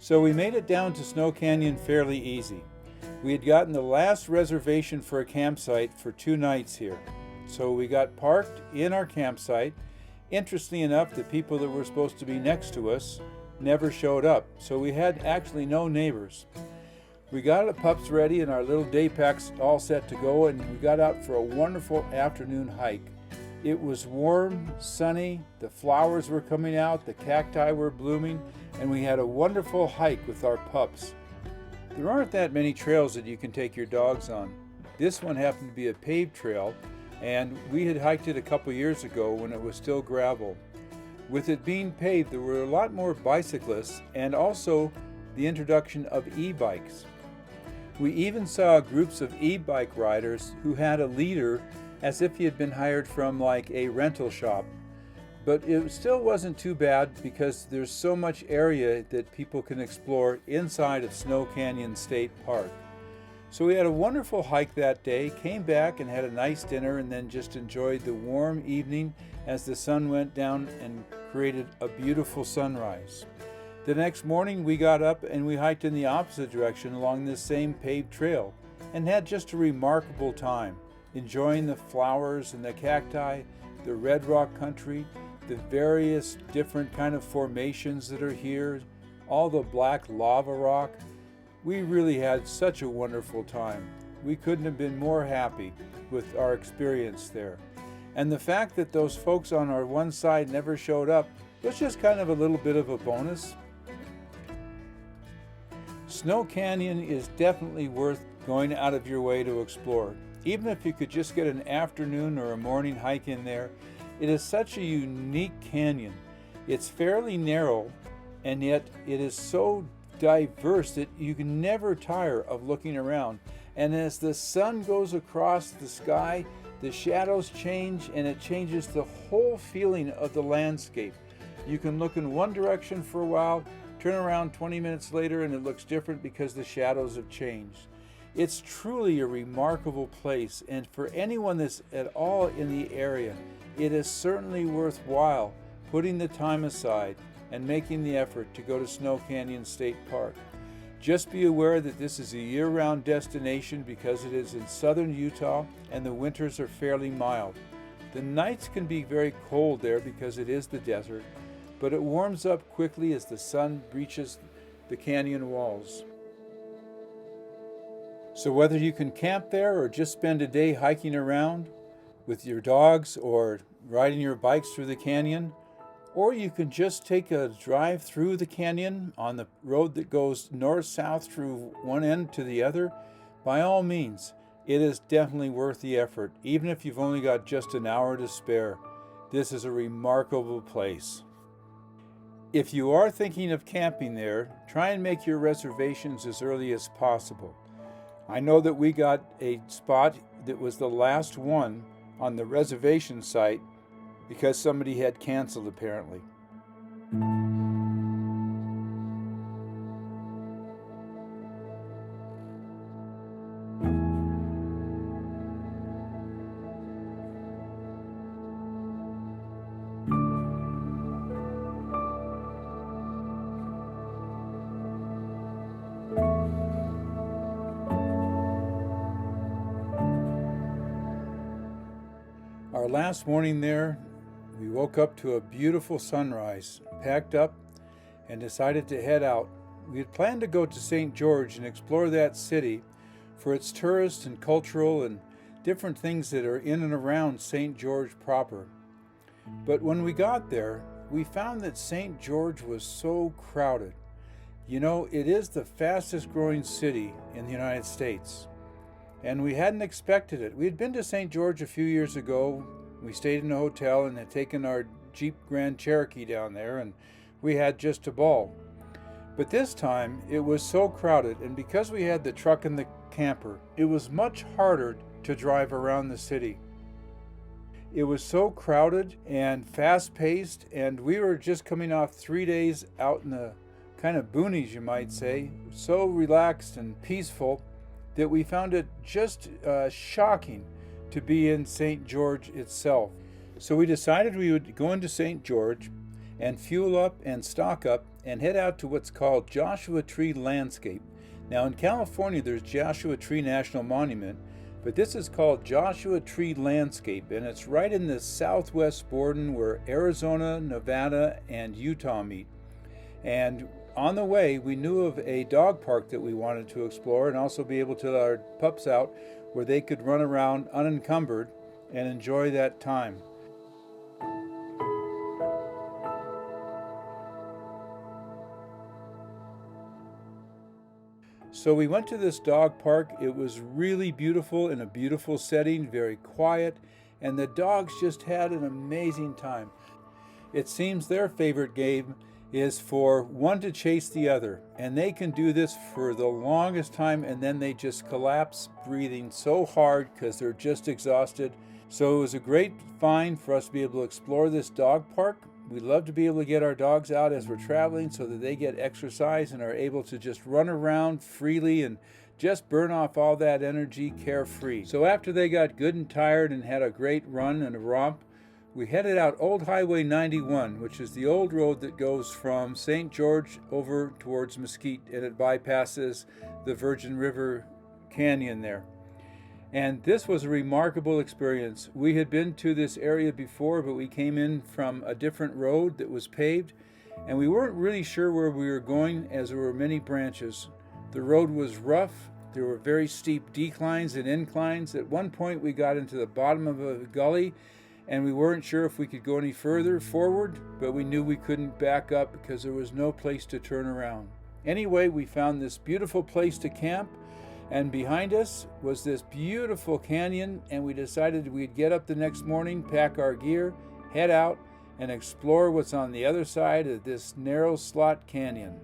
So we made it down to Snow Canyon fairly easy. We had gotten the last reservation for a campsite for 2 nights here. So we got parked in our campsite. Interestingly enough, the people that were supposed to be next to us never showed up. So we had actually no neighbors. We got the pups ready and our little day packs all set to go, and we got out for a wonderful afternoon hike. It was warm, sunny, the flowers were coming out, the cacti were blooming, and we had a wonderful hike with our pups. There aren't that many trails that you can take your dogs on. This one happened to be a paved trail, and we had hiked it a couple years ago when it was still gravel. With it being paved, there were a lot more bicyclists and also the introduction of e-bikes. We even saw groups of e-bike riders who had a leader as if he had been hired from like a rental shop. But it still wasn't too bad because there's so much area that people can explore inside of Snow Canyon State Park. So we had a wonderful hike that day, came back and had a nice dinner, and then just enjoyed the warm evening as the sun went down and created a beautiful sunrise. The next morning we got up and we hiked in the opposite direction along this same paved trail and had just a remarkable time, enjoying the flowers and the cacti, the red rock country, the various different kind of formations that are here, all the black lava rock. We really had such a wonderful time. We couldn't have been more happy with our experience there. And the fact that those folks on our one side never showed up was just kind of a little bit of a bonus. Snow Canyon is definitely worth going out of your way to explore. Even if you could just get an afternoon or a morning hike in there, it is such a unique canyon. It's fairly narrow, and yet it is so diverse that you can never tire of looking around. And as the sun goes across the sky, the shadows change and it changes the whole feeling of the landscape. You can look in one direction for a while, turn around 20 minutes later and it looks different because the shadows have changed. It's truly a remarkable place, and for anyone that's at all in the area, it is certainly worthwhile putting the time aside and making the effort to go to Snow Canyon State Park. Just be aware that this is a year-round destination because it is in southern Utah and the winters are fairly mild. The nights can be very cold there because it is the desert, but it warms up quickly as the sun reaches the canyon walls. So whether you can camp there or just spend a day hiking around with your dogs or riding your bikes through the canyon, or you can just take a drive through the canyon on the road that goes north-south through one end to the other, by all means, it is definitely worth the effort, even if you've only got just an hour to spare. This is a remarkable place. If you are thinking of camping there, try and make your reservations as early as possible. I know that we got a spot that was the last one on the reservation site because somebody had canceled apparently. Our last morning there, we woke up to a beautiful sunrise, packed up, and decided to head out. We had planned to go to St. George and explore that city for its tourist and cultural and different things that are in and around St. George proper. But when we got there, we found that St. George was so crowded. You know, it is the fastest growing city in the United States. And we hadn't expected it. We had been to St. George a few years ago. We stayed in a hotel and had taken our Jeep Grand Cherokee down there, and we had just a ball. But this time, it was so crowded, and because we had the truck and the camper, it was much harder to drive around the city. It was so crowded and fast-paced, and we were just coming off 3 days out in the kind of boonies, you might say, so relaxed and peaceful, that we found it just shocking to be in St. George itself. So we decided we would go into St. George and fuel up and stock up and head out to what's called Joshua Tree Landscape. Now in California there's Joshua Tree National Monument, but this is called Joshua Tree Landscape, and it's right in the southwest border where Arizona, Nevada, and Utah meet. And on the way, we knew of a dog park that we wanted to explore and also be able to let our pups out where they could run around unencumbered and enjoy that time. So we went to this dog park. It was really beautiful in a beautiful setting, very quiet, and the dogs just had an amazing time. It seems their favorite game is for one to chase the other, and they can do this for the longest time, and then they just collapse breathing so hard because they're just exhausted. So it was a great find for us to be able to explore this dog park. We love to be able to get our dogs out as we're traveling so that they get exercise and are able to just run around freely and just burn off all that energy carefree. So after they got good and tired and had a great run and a romp, we headed out Old Highway 91, which is the old road that goes from St. George over towards Mesquite, and it bypasses the Virgin River Canyon there. And this was a remarkable experience. We had been to this area before, but we came in from a different road that was paved, and we weren't really sure where we were going as there were many branches. The road was rough. There were very steep declines and inclines. At one point we got into the bottom of a gully, and we weren't sure if we could go any further forward, but we knew we couldn't back up because there was no place to turn around. Anyway, we found this beautiful place to camp, and behind us was this beautiful canyon, and we decided we'd get up the next morning, pack our gear, head out, and explore what's on the other side of this narrow slot canyon.